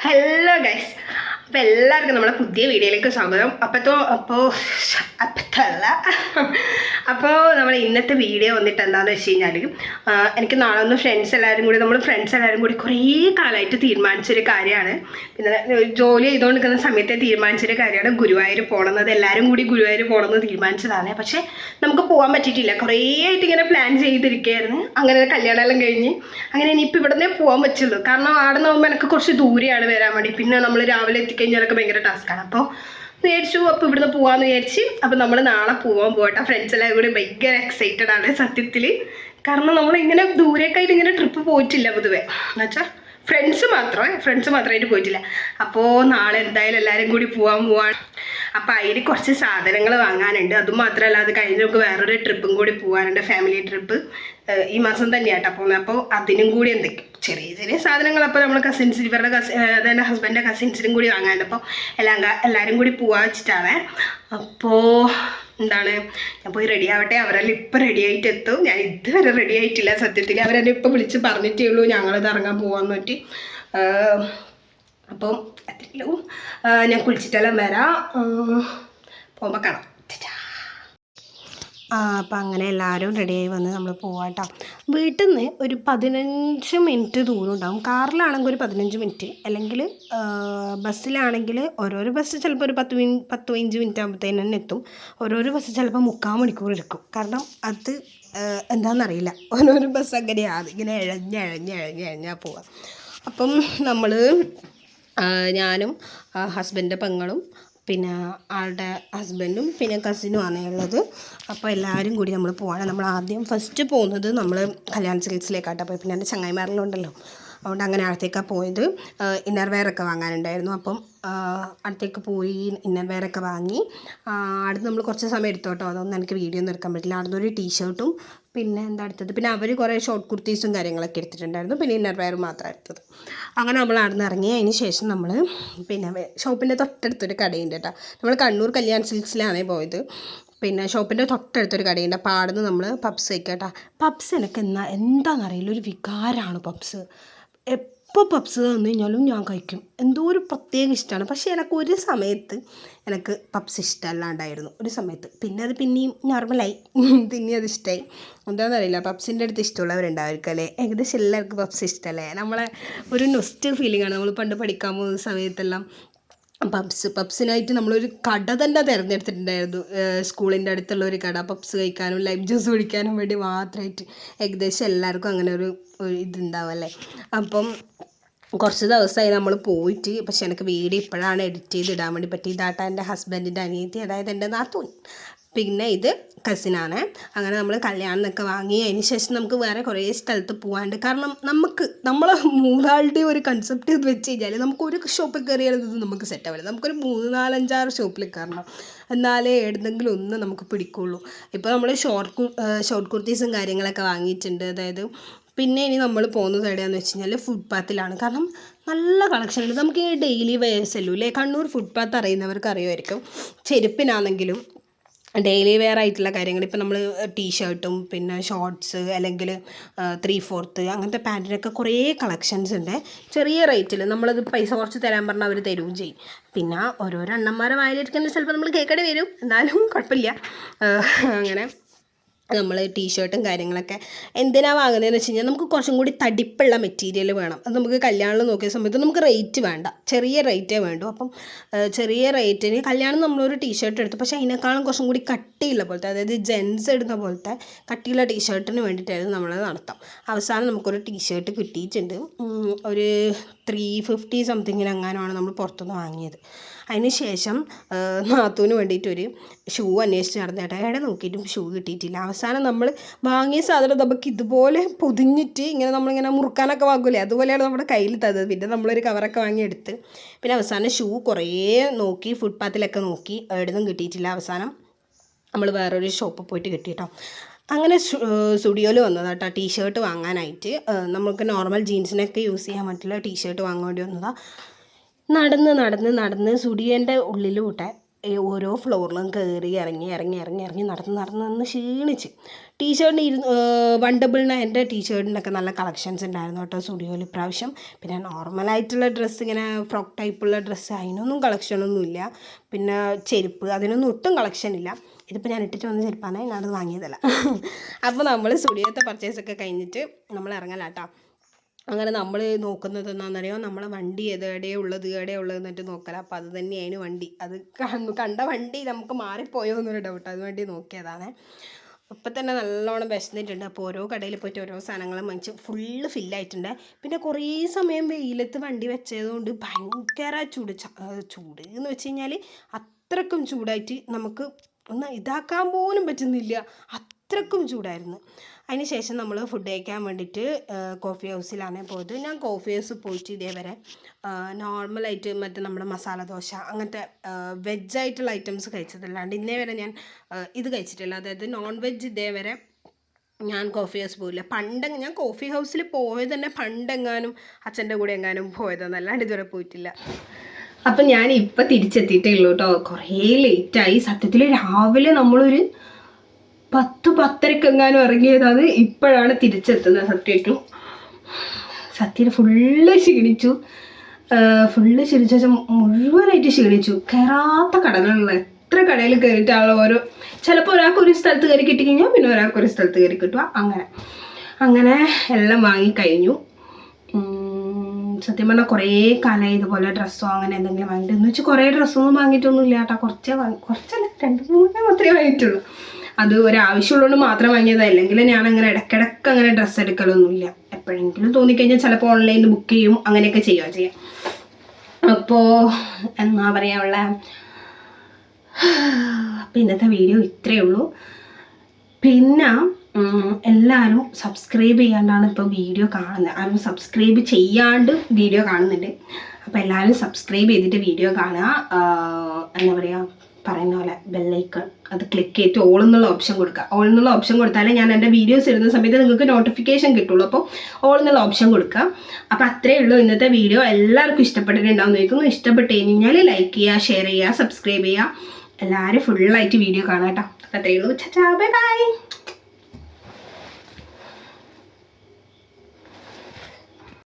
Hello guys, അപ്പോൾ എല്ലാവർക്കും നമ്മളെ പുതിയ വീഡിയോയിലേക്ക് സ്വാഗതം. അപ്പോൾ നമ്മൾ ഇന്നത്തെ വീഡിയോ വന്നിട്ട് എന്താണെന്ന് വെച്ച് കഴിഞ്ഞാൽ, എനിക്ക് നാളെ ഒന്ന് ഫ്രണ്ട്സ് എല്ലാവരും കൂടി കുറേ കാലമായിട്ട് തീരുമാനിച്ചൊരു കാര്യമാണ്. പിന്നെ ജോലി ചെയ്തുകൊണ്ടിരിക്കുന്ന സമയത്തെ തീരുമാനിച്ചൊരു കാര്യമാണ് ഗുരുവായൂർ പോകണമെന്നത്. എല്ലാവരും കൂടി ഗുരുവായൂർ പോകണമെന്ന് തീരുമാനിച്ചതാണ്. പക്ഷേ നമുക്ക് പോകാൻ പറ്റിയിട്ടില്ല. കുറേ ആയിട്ട് ഇങ്ങനെ പ്ലാൻ ചെയ്തിരിക്കുകയായിരുന്നു. അങ്ങനെ കല്യാണമെല്ലാം കഴിഞ്ഞ് അങ്ങനെ ഇനിയിപ്പോൾ ഇവിടെ നിന്നേ പോകാൻ പറ്റുള്ളൂ. കാരണം അവിടെ നിന്നാകുമ്പോൾ എനിക്ക് കുറച്ച് ദൂരെയാണ് വരാൻ വേണ്ടി. പിന്നെ നമ്മൾ രാവിലെ എത്തിക്കഴിഞ്ഞാലൊക്കെ ഭയങ്കര ടാസ്ക്കാണ്. അപ്പോൾ വിചാരിച്ചു അപ്പോൾ ഇവിടുന്ന് പോകാമെന്ന് വിചാരിച്ച്. അപ്പോൾ നമ്മൾ നാളെ പോകട്ടെ. ഫ്രണ്ട്സ് എല്ലാം കൂടി ഭയങ്കര എക്സൈറ്റഡ് ആണ് സത്യത്തിൽ. കാരണം നമ്മളിങ്ങനെ ദൂരേക്കായിട്ട് ഇങ്ങനെ ട്രിപ്പ് പോയിട്ടില്ല പൊതുവേ. എന്നുവെച്ചാൽ ഫ്രണ്ട്സ് മാത്രമായിട്ട് പോയിട്ടില്ല. അപ്പോൾ നാളെ എന്തായാലും എല്ലാവരും കൂടി പോവാണ്. അപ്പോൾ അതിന് കുറച്ച് സാധനങ്ങൾ വാങ്ങാനുണ്ട്. അതുമാത്രമല്ല, അത് കഴിഞ്ഞ് നമുക്ക് വേറൊരു ട്രിപ്പും കൂടി പോകാനുണ്ട്, ഫാമിലി ട്രിപ്പ്. ഈ മാസം തന്നെയാട്ടോ പോകുന്നത്. അപ്പോൾ അതിനും കൂടി എന്തൊക്കെയോ ചെറിയ ചെറിയ സാധനങ്ങൾ അപ്പോൾ നമ്മൾ അതെൻ്റെ ഹസ്ബൻഡിൻ്റെ കസിൻസിനും കൂടി വാങ്ങാനുണ്ട്. അപ്പോൾ എല്ലാവരും കൂടി പോകാൻ വെച്ചിട്ടാണ്. അപ്പോൾ എന്താണ്, ഞാൻ പോയി റെഡി ആവട്ടെ. അവരെല്ലാം ഇപ്പം റെഡി ആയിട്ട് എത്തും. ഞാൻ ഇതുവരെ റെഡി ആയിട്ടില്ല സത്യത്തിൽ. അവരെന്നെ ഇപ്പം വിളിച്ച് പറഞ്ഞിട്ടേ ഉള്ളൂ ഞങ്ങളിത് ഇറങ്ങാൻ പോകാമെന്ന് പറ്റി. അപ്പം അത്രയല്ലോ, ഞാൻ കുളിച്ചിട്ടെല്ലാം വരാം. പോകുമ്പോൾ കാണാം. അപ്പം അങ്ങനെ എല്ലാവരും റെഡിയായി വന്ന് നമ്മൾ പോവാട്ടോ. വീട്ടിൽ നിന്ന് ഒരു 15 മിനിറ്റ് ദൂരം ഉണ്ടാകും. കാറിലാണെങ്കിൽ ഒരു 15 മിനിറ്റ്, അല്ലെങ്കിൽ ബസ്സിലാണെങ്കിൽ ഓരോരോ ബസ് ചിലപ്പോൾ ഒരു 10-15 മിനിറ്റ് ആകുമ്പോഴത്തേന് തന്നെ എത്തും. ഓരോരോ ബസ് ചിലപ്പോൾ 3/4 മണിക്കൂർ എടുക്കും. കാരണം അത് എന്താണെന്നറിയില്ല, ഓരോരോ ബസ് അങ്ങനെയാണ്, ഇങ്ങനെ ഇഴഞ്ഞാൽ പോവാം. അപ്പം നമ്മൾ ഞാനും ഹസ്ബൻഡിൻ്റെ പെങ്ങളും പിന്നെ ആളുടെ ഹസ്ബൻഡും പിന്നെ കസിനും ആണ് ഉള്ളത്. അപ്പോൾ എല്ലാവരും കൂടി നമ്മൾ പോവാണ്. നമ്മൾ ആദ്യം ഫസ്റ്റ് പോകുന്നത് നമ്മൾ കല്യാൺ സിൽക്സിലേക്കാട്ടോ പോയി. പിന്നെ എൻ്റെ ചങ്ങായിമാരെല്ലാം ഉണ്ടല്ലോ, അതുകൊണ്ട് അങ്ങനെ അടുത്തേക്കാണ് പോയത്. ഇന്നർ വെയറൊക്കെ വാങ്ങാനുണ്ടായിരുന്നു. അപ്പം അടുത്തേക്ക് പോയി ഇന്നർ വെയറൊക്കെ വാങ്ങി. അടുത്ത് നമ്മൾ കുറച്ച് സമയം എടുത്തോട്ടോ, അതൊന്നും എനിക്ക് വീഡിയോ ഒന്നും എടുക്കാൻ പറ്റില്ല. അടുത്ത ഒരു ടീഷർട്ടും പിന്നെ എന്താ എടുത്തത്, പിന്നെ അവർ കുറേ ഷോർട്ട് കുർത്തീസും കാര്യങ്ങളൊക്കെ എടുത്തിട്ടുണ്ടായിരുന്നു. പിന്നെ ഇന്നർ വെയർ മാത്രമാണ് എടുത്തത്. അങ്ങനെ നമ്മൾ അവിടെ നിന്ന് ഇറങ്ങി. അതിന് ശേഷം നമ്മൾ പിന്നെ ഷോപ്പിൻ്റെ തൊട്ടടുത്തൊരു കടയുണ്ട് കേട്ടോ. നമ്മൾ കണ്ണൂർ കല്യാൺ സിൽക്സിലാണ് പോയത്. പിന്നെ ഷോപ്പിൻ്റെ തൊട്ടടുത്തൊരു കടയുണ്ട്. അപ്പോൾ അവിടെ നിന്ന് നമ്മൾ പപ്സ് കഴിക്കാം കേട്ടോ. പപ്സ് എനിക്ക് എന്താണെന്നറിയില്ല, ഒരു വികാരമാണ് പപ്സ്. എപ്പോൾ പപ്സ് തന്നു കഴിഞ്ഞാലും ഞാൻ കഴിക്കും. എന്തോ ഒരു പ്രത്യേക ഇഷ്ടമാണ്. പക്ഷേ ഒരു സമയത്ത് എനിക്ക് പപ്സ് ഇഷ്ടമല്ലാണ്ടായിരുന്നു ഒരു സമയത്ത്. പിന്നെ അത് പിന്നെയും നോർമലായി, പിന്നെയും അത് ഇഷ്ടമായി. എന്താണെന്നറിയില്ല, പപ്സിൻ്റെ അടുത്ത് ഇഷ്ടമുള്ളവരുണ്ടായിരിക്കും അല്ലേ. ഏകദേശം എല്ലാവർക്കും പപ്സ് ഇഷ്ടമല്ലേ. നമ്മളെ ഒരു നൊസ്റ്റൽ ഫീലിംഗാണ്. നമ്മൾ പണ്ട് പഠിക്കാൻ പോകുന്ന സമയത്തെല്ലാം പപ്സിനായിട്ട് നമ്മളൊരു കട തന്നെ തിരഞ്ഞെടുത്തിട്ടുണ്ടായിരുന്നു. സ്കൂളിൻ്റെ അടുത്തുള്ള ഒരു കട, പപ്സ് കഴിക്കാനും ലൈം ജ്യൂസ് കുടിക്കാനും വേണ്ടി മാത്രമായിട്ട്. ഏകദേശം എല്ലാവർക്കും അങ്ങനെ ഒരു ഇതുണ്ടാവും അല്ലേ. അപ്പം കുറച്ച് ദിവസമായി നമ്മൾ പോയിട്ട്. പക്ഷെ എനിക്ക് വീഡിയോ ഇപ്പോഴാണ് എഡിറ്റ് ചെയ്തിടാൻ വേണ്ടി പറ്റി. ഇതാട്ട എൻ്റെ ഹസ്ബൻഡിൻ്റെ അനിയത്തി, അതായത് എൻ്റെ നാത്തൂൻ. പിന്നെ ഇത് കസിനാണ്. അങ്ങനെ നമ്മൾ കല്യാണമൊക്കെ വാങ്ങി. അതിന് ശേഷം നമുക്ക് വേറെ കുറേ സ്ഥലത്ത് പോകാണ്ട്. കാരണം നമ്മളെ മൂന്നാളുടെ ഒരു കൺസെപ്റ്റ് ഇത് വെച്ച് കഴിഞ്ഞാൽ നമുക്കൊരു ഷോപ്പിൽ കയറിയാലത് നമുക്ക് സെറ്റാവില്ല. നമുക്കൊരു 3-4-5-6 ഷോപ്പിൽ കയറണം, എന്നാലേ എവിടെന്നെങ്കിലും ഒന്ന് നമുക്ക് പിടിക്കുള്ളൂ. ഇപ്പോൾ നമ്മൾ ഷോർട്ട് കുർത്തീസും കാര്യങ്ങളൊക്കെ വാങ്ങിയിട്ടുണ്ട്. അതായത് പിന്നെ ഇനി നമ്മൾ പോകുന്നത് എവിടെയാണെന്ന് വെച്ച് കഴിഞ്ഞാൽ ഫുട്പാത്തിലാണ്. കാരണം നല്ല കളക്ഷൻ ഉണ്ട്. നമുക്ക് ഈ ഡെയിലി വെയർസ് അല്ലേ, കണ്ണൂർ ഫുട്പാത്ത് അറിയുന്നവർക്ക് അറിയുമായിരിക്കും. ചെരുപ്പിനാണെങ്കിലും ഡെയിലി വെയർ ആയിട്ടുള്ള കാര്യങ്ങൾ, ഇപ്പോൾ നമ്മൾ ടീഷർട്ടും പിന്നെ ഷോർട്ട്സ് അല്ലെങ്കിൽ 3/4 അങ്ങനത്തെ പാൻറ്റിനൊക്കെ കുറേ കളക്ഷൻസ് ഉണ്ട് ചെറിയ റേറ്റിൽ. നമ്മളത് പൈസ കുറച്ച് തരാൻ പറഞ്ഞാൽ അവർ തരുകയും ചെയ്യും. പിന്നെ ഓരോരോ അണ്ണന്മാരെ വായിലിരിക്കുന്നത് ചിലപ്പോൾ നമ്മൾ കേൾക്കേണ്ടി വരും, എന്നാലും കുഴപ്പമില്ല. അങ്ങനെ നമ്മൾ ടീഷർട്ടും കാര്യങ്ങളൊക്കെ എന്തിനാണ് വാങ്ങുന്നതെന്ന് വെച്ച് കഴിഞ്ഞാൽ, നമുക്ക് കുറച്ചും കൂടി തടിപ്പുള്ള മെറ്റീരിയൽ വേണം. അത് നമുക്ക് കല്യാണം നോക്കിയ സമയത്ത് നമുക്ക് റേറ്റ് വേണ്ട, ചെറിയ റേറ്റേ വേണ്ടൂ. അപ്പം ചെറിയ റേറ്റിന് കല്യാണം നമ്മളൊരു ടീഷർട്ട് എടുത്തു. പക്ഷേ അതിനേക്കാളും കുറച്ചും കൂടി കട്ടിയുള്ള പോലത്തെ, അതായത് ജെൻസ് ഇടുന്ന പോലത്തെ കട്ടിയുള്ള ടീഷർട്ടിന് വേണ്ടിയിട്ടായിരുന്നു നമ്മളത് നടത്താം. അവസാനം നമുക്കൊരു ടീഷർട്ട് കിട്ടിയിട്ടുണ്ട്. ഒരു 350 സംതിങ്ങിന് എങ്ങാനുമാണ് നമ്മൾ പുറത്തുനിന്ന് വാങ്ങിയത്. അതിന് ശേഷം നാത്തൂന് വേണ്ടിയിട്ടൊരു ഷൂ അന്വേഷിച്ച് നടന്നേട്ടാ. എവിടെ നോക്കിയിട്ടും ഷൂ കിട്ടിയിട്ടില്ല. അവസാനം നമ്മൾ വാങ്ങിയ സാധനം നമുക്ക് ഇതുപോലെ പൊതിഞ്ഞിട്ട് ഇങ്ങനെ നമ്മളിങ്ങനെ മുറുക്കാനൊക്കെ വാങ്ങൂലേ, അതുപോലെയാണ് നമ്മുടെ കയ്യിൽ തന്നത്. പിന്നെ നമ്മളൊരു കവറൊക്കെ വാങ്ങിയെടുത്ത് പിന്നെ അവസാനം ഷൂ കുറേ നോക്കി, ഫുട്പാത്തിലൊക്കെ നോക്കി, എവിടെയൊന്നും കിട്ടിയിട്ടില്ല. അവസാനം നമ്മൾ വേറൊരു ഷോപ്പിൽ പോയിട്ട് കിട്ടിയിട്ടോ. അങ്ങനെ സ്റ്റുഡിയോയിൽ വന്നതാട്ടോ ടീഷർട്ട് വാങ്ങാനായിട്ട്. നമുക്ക് നോർമൽ ജീൻസിനൊക്കെ യൂസ് ചെയ്യാൻ പറ്റില്ല ടീഷർട്ട് വാങ്ങാൻ വേണ്ടി വന്നതാണ്. നടന്ന് സ്റ്റുഡിയോൻ്റെ ഉള്ളിലൂടെ ഓരോ ഫ്ലോറിലും കയറി ഇറങ്ങി നടന്ന് ക്ഷീണിച്ച്. ടീഷർട്ടിന് 199 ടീഷർട്ടിനൊക്കെ നല്ല കളക്ഷൻസ് ഉണ്ടായിരുന്നു കേട്ടോ സ്റ്റുഡിയോയിൽ ഇപ്രാവശ്യം. പിന്നെ നോർമലായിട്ടുള്ള ഡ്രസ്സ്, ഇങ്ങനെ ഫ്രോക്ക് ടൈപ്പുള്ള ഡ്രസ്സ്, അതിനൊന്നും കളക്ഷനൊന്നുമില്ല. പിന്നെ ചെരുപ്പ്, അതിനൊന്നും ഒട്ടും കളക്ഷൻ ഇല്ല. ഇതിപ്പോൾ ഞാൻ ഇട്ടിട്ട് വന്ന ചെരുപ്പാണ്, ഞാനത് വാങ്ങിയതല്ല. അപ്പോൾ നമ്മൾ സ്റ്റുഡിയോത്തെ പർച്ചേസൊക്കെ കഴിഞ്ഞിട്ട് നമ്മൾ ഇറങ്ങലാട്ടോ. അങ്ങനെ നമ്മൾ നോക്കുന്നത് എന്താണെന്നറിയോ, നമ്മളെ വണ്ടി എവിടെയാണ് ഉള്ളത് എന്നിട്ട് നോക്കല. അപ്പോൾ അത് തന്നെയാണ് വണ്ടി. അത് കണ്ട വണ്ടി നമുക്ക് മാറിപ്പോയോ എന്നൊരു ഡൗട്ട്, അത് വേണ്ടി നോക്കിയതാണ്. ഇപ്പം തന്നെ നല്ലോണം വിശന്നിട്ടുണ്ട്. അപ്പോൾ ഓരോ കടയിൽ പോയിട്ട് ഓരോ സാധനങ്ങൾ വാങ്ങിച്ച് ഫുള്ള് ഫില്ലായിട്ടുണ്ട്. പിന്നെ കുറേ സമയം വെയിലത്ത് വണ്ടി വെച്ചതുകൊണ്ട് ഭയങ്കര ചൂട് എന്ന് വെച്ച് കഴിഞ്ഞാൽ അത്രക്കും ചൂടായിട്ട് നമുക്ക് ഒന്ന് ഇതാക്കാൻ പോലും പറ്റുന്നില്ല, അത്രക്കും ചൂടായിരുന്നു. അതിന് ശേഷം നമ്മൾ ഫുഡ് കഴിക്കാൻ വേണ്ടിയിട്ട് കോഫി ഹൗസിലാണ് പോയത്. ഞാൻ കോഫി ഹൗസ് പോയിട്ട് ഇതേവരെ നോർമലായിട്ട് മറ്റേ നമ്മുടെ മസാല ദോശ അങ്ങനത്തെ വെജായിട്ടുള്ള ഐറ്റംസ് കഴിച്ചതല്ലാണ്ട് ഇന്നേ വരെ ഞാൻ ഇത് കഴിച്ചിട്ടില്ല. അതായത് നോൺ വെജ് ഇതേവരെ ഞാൻ കോഫി ഹൗസ് പോയില്ല. ഞാൻ കോഫി ഹൗസിൽ പോയത് തന്നെ പണ്ടെങ്ങാനും അച്ഛൻ്റെ കൂടെ എങ്ങാനും പോയതെന്നല്ലാണ്ട് ഇതുവരെ പോയിട്ടില്ല. അപ്പം ഞാൻ ഇപ്പം തിരിച്ചെത്തിയിട്ടേ ഉള്ളൂ കേട്ടോ. കുറേ ലേറ്റായി. സത്യത്തിൽ രാവിലെ നമ്മളൊരു 10-10:30 ഇറങ്ങിയതാണ്. ഇപ്പോഴാണ് തിരിച്ചെത്തുന്നത്. സത്യത്തിൽ ഫുള്ള് ക്ഷീണിച്ചു. മുഴുവനായിട്ട് ക്ഷീണിച്ചു. കയറാത്ത കടകളുള്ള എത്ര കടയിൽ കയറിയിട്ടാണല്ലോ ഓരോ, ചിലപ്പോൾ ഒരാൾക്ക് ഒരു സ്ഥലത്ത് കയറി കിട്ടിക്കഴിഞ്ഞാൽ പിന്നെ ഒരാൾക്ക് ഒരു സ്ഥലത്ത് കയറി കിട്ടുക. അങ്ങനെ എല്ലാം വാങ്ങിക്കഴിഞ്ഞു. സത്യം പറഞ്ഞാൽ കുറേ കാലമായി ഇതുപോലെ ഡ്രസ്സോ അങ്ങനെ എന്തെങ്കിലും വാങ്ങിയിട്ട്. എന്ന് വെച്ചാൽ കുറേ ഡ്രസ്സൊന്നും വാങ്ങിയിട്ടൊന്നും ഇല്ല കേട്ടോ. കുറച്ചല്ല, 2-3 മാത്രമേ വാങ്ങിയിട്ടുള്ളൂ. അത് ഒരാവശ്യമുള്ളതുകൊണ്ട് മാത്രം വാങ്ങിയത്. അല്ലെങ്കിൽ ഞാൻ അങ്ങനെ ഇടയ്ക്കിടയ്ക്ക് അങ്ങനെ ഡ്രസ്സ് എടുക്കലൊന്നുമില്ല. എപ്പോഴെങ്കിലും തോന്നിക്കഴിഞ്ഞാൽ ചിലപ്പോൾ ഓൺലൈനിൽ ബുക്ക് ചെയ്യും, അങ്ങനെയൊക്കെ ചെയ്യാം. അപ്പോൾ എന്നാ പറയാനുള്ള, അപ്പോൾ ഇന്നത്തെ വീഡിയോ ഇത്രയേ ഉള്ളൂ. പിന്നെ എല്ലാവരും സബ്സ്ക്രൈബ് ചെയ്യാണ്ടാണ് ഇപ്പോൾ വീഡിയോ കാണുന്നത്. ആരും സബ്സ്ക്രൈബ് ചെയ്യാണ്ട് വീഡിയോ കാണുന്നുണ്ട്. അപ്പോൾ എല്ലാവരും സബ്സ്ക്രൈബ് ചെയ്തിട്ട് വീഡിയോ കാണുക. എന്താ പറയുക, പറയുന്ന പോലെ ബെല്ലൈക്കൺ അത് ക്ലിക്ക് ചെയ്തിട്ട് ഓൾ എന്നുള്ള ഓപ്ഷൻ കൊടുക്കുക. ഓൾ എന്നുള്ള ഓപ്ഷൻ കൊടുത്താലേ ഞാൻ എൻ്റെ വീഡിയോസ് ഇടുന്ന സമയത്ത് നിങ്ങൾക്ക് നോട്ടിഫിക്കേഷൻ കിട്ടുള്ളൂ. അപ്പോൾ ഓൾ എന്നുള്ള ഓപ്ഷൻ കൊടുക്കുക. അപ്പോൾ അത്രയേ ഉള്ളൂ ഇന്നത്തെ വീഡിയോ. എല്ലാവർക്കും ഇഷ്ടപ്പെട്ടിട്ടുണ്ടാവും എന്ന് ചോദിക്കുന്നു. ഇഷ്ടപ്പെട്ട് കഴിഞ്ഞാൽ ലൈക്ക് ചെയ്യുക, ഷെയർ ചെയ്യുക, സബ്സ്ക്രൈബ് ചെയ്യുക. എല്ലാവരും ഫുള്ളായിട്ട് വീഡിയോ കാണാം കേട്ടോ. അപ്പോൾ അത്രയേ ഉള്ളൂ. Bye bye.